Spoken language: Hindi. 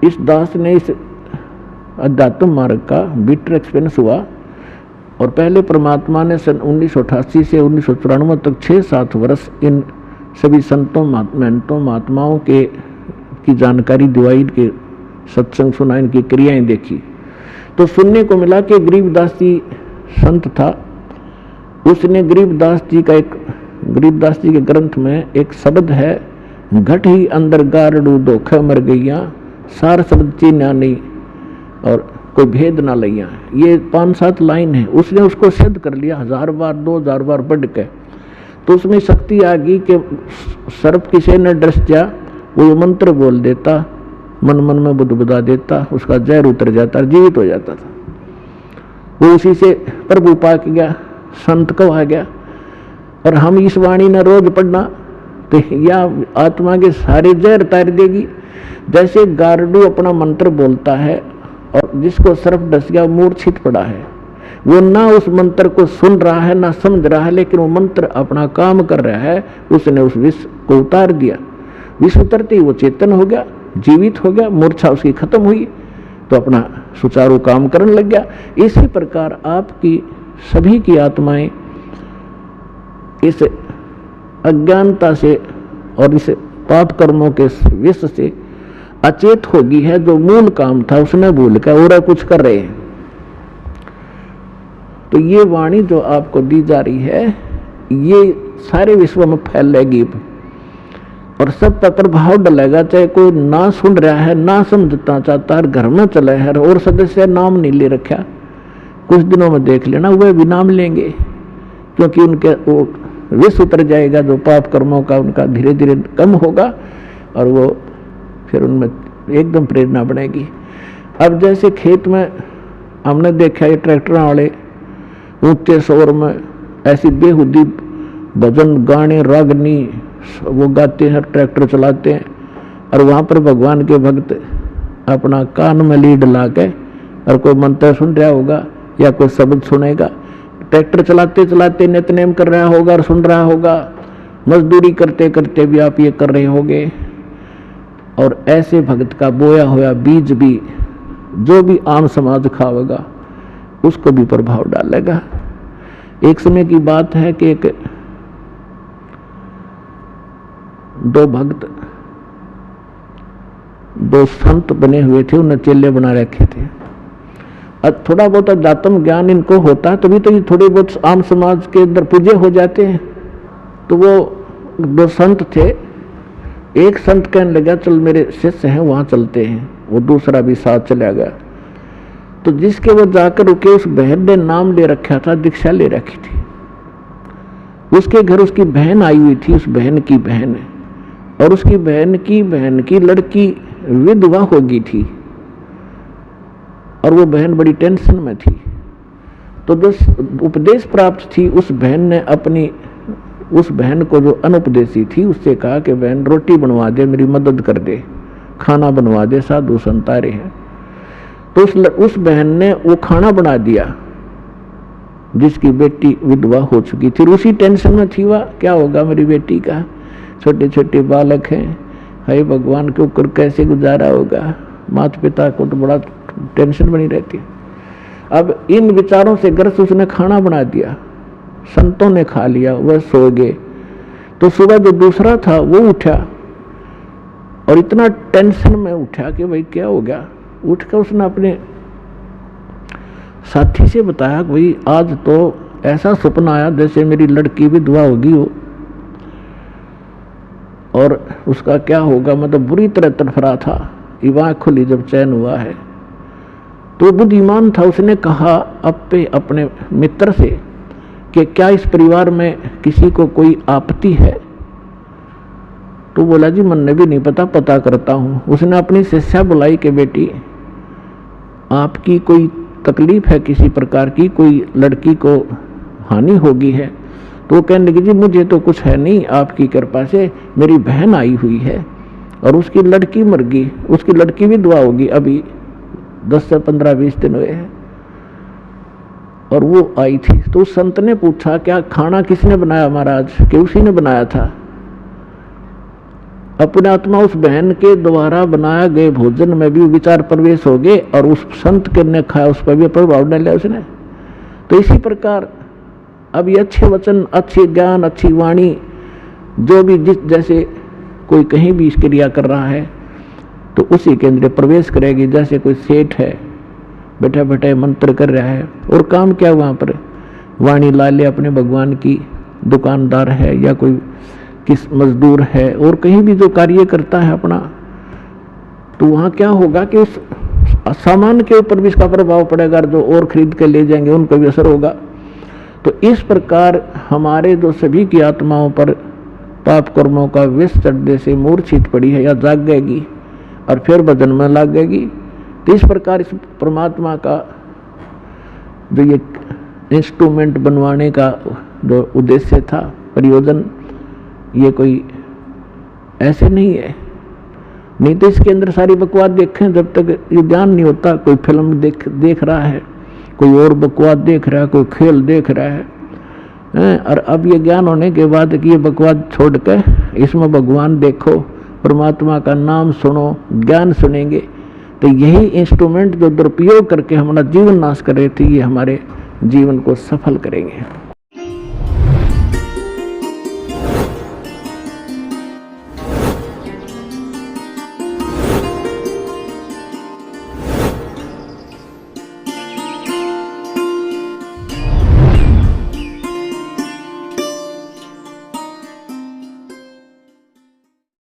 इस दास ने इस अध्यात्म मार्ग का बिटर एक्सपीरियंस हुआ और पहले परमात्मा ने सन 1988 से 1994 तक 6-7 वर्ष इन सभी संतों महंतों महात्माओं के की जानकारी दिवाई, के सत्संग सुना, इनकी क्रियाएं देखी तो सुनने को मिला कि गरीबदास जी संत था। उसने गरीबदास जी के ग्रंथ में एक शब्द है, घट ही अंदर गारड़ू धोखे मर गईया, सार शब्द चीन्या नहीं और कोई भेद ना लैया। ये 5-7 लाइन है। उसने उसको सिद्ध कर लिया 1000 बार 2000 बार पढ़ के, तो उसमें शक्ति आ गई कि सर्प किसी ने डस जा, वो मंत्र बोल देता, मन मन में बुदबुदा देता, उसका जहर उतर जाता, जीवित हो जाता था। वो उसी से प्रभु पाक गया, संत को आ गया। और हम इस वाणी ने रोज पढ़ना तो या आत्मा के सारे जहर तार देगी। जैसे गारडू अपना मंत्र बोलता है और जिसको सर्प डस गया मूर्छित पड़ा है, वो ना उस मंत्र को सुन रहा है ना समझ रहा है, लेकिन वो मंत्र अपना काम कर रहा है। उसने उस विष को उतार दिया, विष उतरते ही वो चेतन हो गया, जीवित हो गया, मूर्छा उसकी खत्म हुई तो अपना सुचारू काम करने लग गया। इसी प्रकार आपकी सभी की आत्माएं इस अज्ञानता से और इस पाप कर्मों के विष से अचेत होगी है। जो मूल काम था उसने भूल कर और कुछ कर रहे हैं। तो ये वाणी जो आपको दी जा रही है ये सारे विश्व में फैलेगी और सब पर प्रभाव डलेगा। चाहे कोई ना सुन रहा है, ना समझना चाहता है, घर में चले है और सदस्य नाम नहीं ले रखा, कुछ दिनों में देख लेना वह भी नाम लेंगे, क्योंकि उनके वो विष उतर जाएगा जो पाप कर्मों का, उनका धीरे धीरे कम होगा और वो फिर उनमें एकदम प्रेरणा बनेगी। अब जैसे खेत में हमने देखा ये ट्रैक्टर वाले ऊंचे शोर में ऐसी बेहुदी भजन गाने रागनी वो गाते हैं, ट्रैक्टर चलाते हैं और वहाँ पर भगवान के भक्त अपना कान में लीड ला के और कोई मंत्र सुन रहा होगा या कोई शब्द सुनेगा, ट्रैक्टर चलाते चलाते नित्यनेम कर रहा होगा और सुन रहा होगा, मजदूरी करते करते भी आप ये कर रहे होंगे। और ऐसे भक्त का बोया हुआ बीज भी जो भी आम समाज खावेगा उसको भी प्रभाव डालेगा। एक समय की बात है कि एक 2 भक्त 2 संत बने हुए थे, उन्हें चेले बना रखे थे। अब थोड़ा बहुत अध्यात्म ज्ञान इनको होता है तभी तो ये थोड़े बहुत आम समाज के अंदर पूजे हो जाते हैं। तो वो 2 संत थे। एक संत कहने लगा चल मेरे शिष्य हैं वहां चलते हैं, वो दूसरा भी साथ चला गया। तो जिसके वो जाकर रुके उस बहन ने नाम ले रखा था, दीक्षा ले रखी थी। उसके घर उसकी बहन आई हुई थी, उस बहन की बहन, और उसकी बहन की लड़की विधवा हो गई थी और वो बहन बड़ी टेंशन में थी। तो जो उपदेश प्राप्त थी उस बहन ने अपनी उस बहन को जो अनुपदेशी थी उससे कहा कि बहन रोटी बनवा दे, मेरी मदद कर दे, खाना बनवा दे, साधु संत आ रहे हैं। तो उस बहन ने वो खाना बना दिया जिसकी बेटी विधवा हो चुकी थी। उसी टेंशन में थी वह, क्या होगा मेरी बेटी का, छोटे छोटे बालक हैं, हाय भगवान के ऊपर कैसे गुजारा होगा। माता पिता को तो बड़ा टेंशन बनी रहती है। अब इन विचारों से ग्रस्त उसने खाना बना दिया, संतों ने खा लिया, वह सो गए। तो सुबह जो दूसरा था वो उठा और इतना टेंशन में उठा कि भाई क्या हो गया। उठकर उसने अपने साथी से बताया कि भाई आज तो ऐसा सपना आया जैसे मेरी लड़की विधवा होगी हो और उसका क्या होगा, मतलब बुरी तरह तड़फड़ा था। आँख खुली जब चैन हुआ है तो बुद्धिमान था, उसने कहा अपने मित्र से कि क्या इस परिवार में किसी को कोई आपत्ति है। तो बोला जी मन भी नहीं पता करता हूँ। उसने अपनी शिष्या बुलाई कि बेटी आपकी कोई तकलीफ है किसी प्रकार की, कोई लड़की को हानि होगी है। तो वो कहने लगी जी मुझे तो कुछ है नहीं, आपकी कृपा से मेरी बहन आई हुई है और उसकी लड़की मर गई, उसकी लड़की भी विधवा होगी, अभी 10 से 15-20 दिन हुए हैं और वो आई थी। तो उस संत ने पूछा क्या खाना किसने बनाया महाराज, कि उसी ने बनाया था। अपने आत्मा उस बहन के द्वारा बनाया गए भोजन में भी विचार प्रवेश हो गए और उस संत के ने खाया उस पर भी प्रभाव डाला उसने। तो इसी प्रकार अब ये अच्छे वचन, अच्छे ज्ञान, अच्छी वाणी जो भी जिस जैसे कोई कहीं भी क्रिया कर रहा है तो उसी के अंदर प्रवेश करेगी। जैसे कोई सेठ है बैठा बैठा मंत्र कर रहा है और काम क्या वहाँ पर वाणी ला ले अपने भगवान की, दुकानदार है या कोई किस मजदूर है और कहीं भी जो कार्य करता है अपना, तो वहाँ क्या होगा कि उस सामान के ऊपर भी इसका प्रभाव पड़ेगा, जो और खरीद के ले जाएंगे उनको भी असर होगा। तो इस प्रकार हमारे जो सभी की आत्माओं पर पाप कर्मों का विष चढ़ने से मूर्छित पड़ी है या जागेगी और फिर बदन में लग गएगी। तो इस प्रकार इस परमात्मा का जो ये इंस्ट्रूमेंट बनवाने का जो उद्देश्य था, प्रयोजन, ये कोई ऐसे नहीं है। नहीं तो इसके अंदर सारी बकवाद देखें, जब तक ये ज्ञान नहीं होता, कोई फिल्म देख रहा है, कोई और बकवाद देख रहा है, कोई खेल देख रहा है, और अब ये ज्ञान होने के बाद कि ये बकवाद छोड़ के इसमें भगवान देखो, परमात्मा का नाम सुनो, ज्ञान सुनेंगे, तो यही इंस्ट्रूमेंट जो दुरुपयोग करके हमारा जीवन नाश कर रहे थे, ये हमारे जीवन को सफल करेंगे।